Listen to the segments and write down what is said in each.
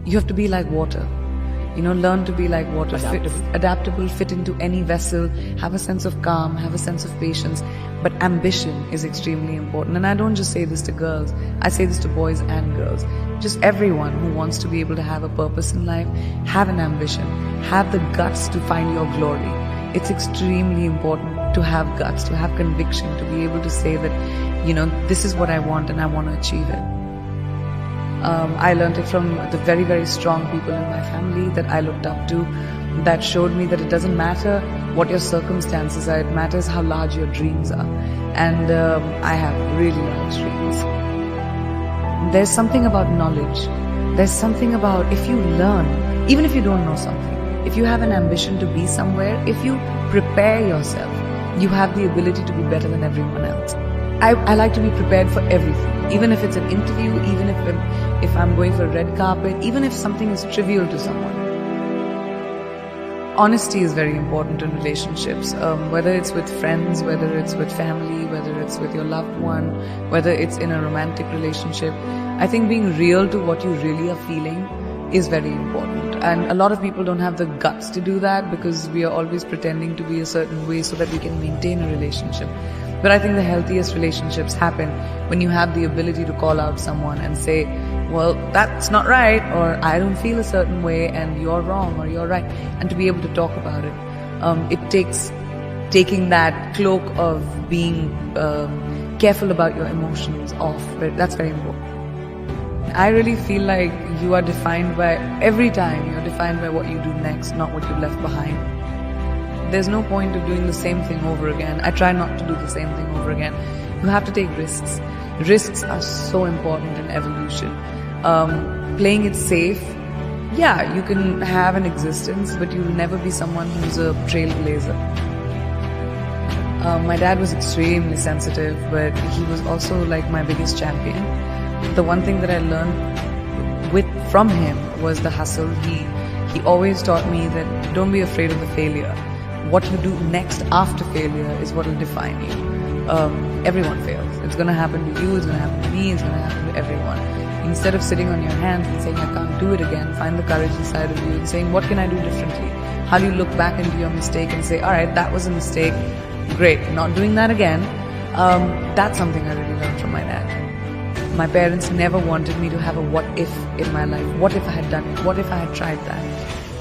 you have to be like water. Learn to be like water. Adaptable, fit into any vessel, have a sense of calm, have a sense of patience. But ambition is extremely important. And I don't just say this to girls, I say this to boys and girls. Just everyone who wants to be able to have a purpose in life, have an ambition, have the guts to find your glory. It's extremely important to have guts, to have conviction, to be able to say that, this is what I want and I want to achieve it. I learned it from the very, very strong people in my family that I looked up to, that showed me that it doesn't matter what your circumstances are, it matters how large your dreams are. And I have really large dreams. There's something about knowledge. There's something about if you learn, even if you don't know something, if you have an ambition to be somewhere, if you prepare yourself, you have the ability to be better than everyone else. I like to be prepared for everything, even if it's an interview, even if I'm going for a red carpet, even if something is trivial to someone. Honesty is very important in relationships, whether it's with friends, whether it's with family, whether it's with your loved one, whether it's in a romantic relationship. I think being real to what you really are feeling is very important. And a lot of people don't have the guts to do that because we are always pretending to be a certain way so that we can maintain a relationship. But I think the healthiest relationships happen when you have the ability to call out someone and say, well, that's not right, or I don't feel a certain way and you're wrong or you're right, and to be able to talk about it. It takes taking that cloak of being careful about your emotions off, but that's very important. I really feel like you are defined by, every time you're defined by what you do next, not what you left behind. There's no point of doing the same thing over again. I try not to do the same thing over again. You have to take risks. Risks are so important in evolution. Playing it safe, yeah, you can have an existence, but you'll never be someone who's a trailblazer. My dad was extremely sensitive, but he was also like my biggest champion. The one thing that I learned from him was the hustle. He always taught me that don't be afraid of the failure. What you do next after failure is what will define you. Everyone fails. It's going to happen to you, it's going to happen to me, it's going to happen to everyone. Instead of sitting on your hands and saying, I can't do it again, find the courage inside of you and saying, what can I do differently? How do you look back into your mistake and say, alright, that was a mistake, great, not doing that again. That's something I really learned from my dad. My parents never wanted me to have a what if in my life. What if I had done it? What if I had tried that?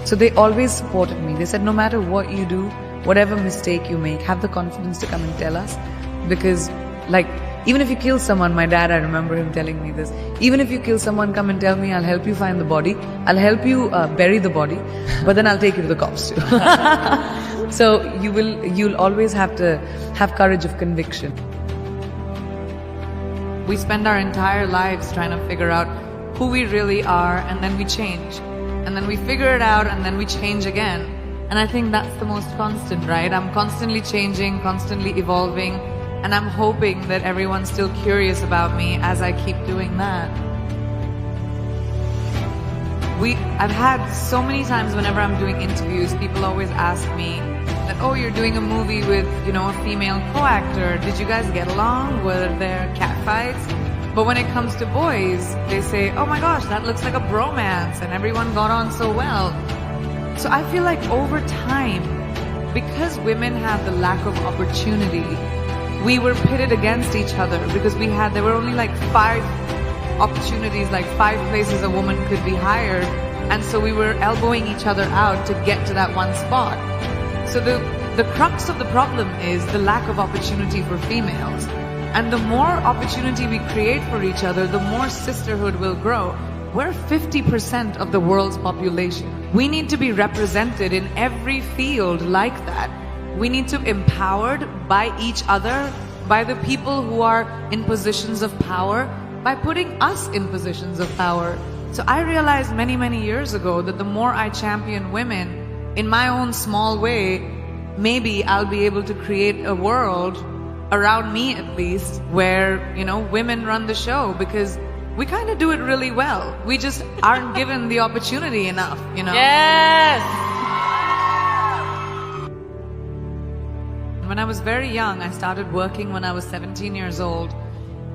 So they always supported me. They said, no matter what you do, whatever mistake you make, have the confidence to come and tell us. Because, even if you kill someone, my dad, I remember him telling me this, even if you kill someone, come and tell me, I'll help you find the body. I'll help you bury the body, but then I'll take you to the cops too. So you'll always have to have courage of conviction. We spend our entire lives trying to figure out who we really are, and then we change. And then we figure it out, and then we change again. And I think that's the most constant, right? I'm constantly changing, constantly evolving, and I'm hoping that everyone's still curious about me as I keep doing that. I've had so many times whenever I'm doing interviews, people always ask me that, oh, you're doing a movie with, a female co-actor. Did you guys get along? Were there catfights? But when it comes to boys, they say, oh my gosh, that looks like a bromance and everyone got on so well. So I feel like over time, because women have the lack of opportunity, we were pitted against each other because there were only 5 opportunities, 5 places a woman could be hired. And so we were elbowing each other out to get to that one spot. So the crux of the problem is the lack of opportunity for females. And the more opportunity we create for each other, the more sisterhood will grow. We're 50% of the world's population. We need to be represented in every field like that. We need to be empowered by each other, by the people who are in positions of power, by putting us in positions of power. So I realized many, many years ago that the more I champion women in my own small way, maybe I'll be able to create a world around me at least where, women run the show, because we kind of do it really well. We just aren't given the opportunity enough, Yes! When I was very young, I started working when I was 17 years old.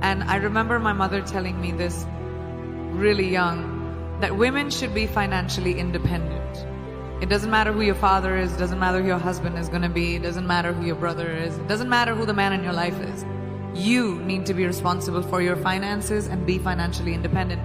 And I remember my mother telling me this really young, that women should be financially independent. It doesn't matter who your father is, doesn't matter who your husband is going to be, doesn't matter who your brother is, it doesn't matter who the man in your life is. You need to be responsible for your finances and be financially independent.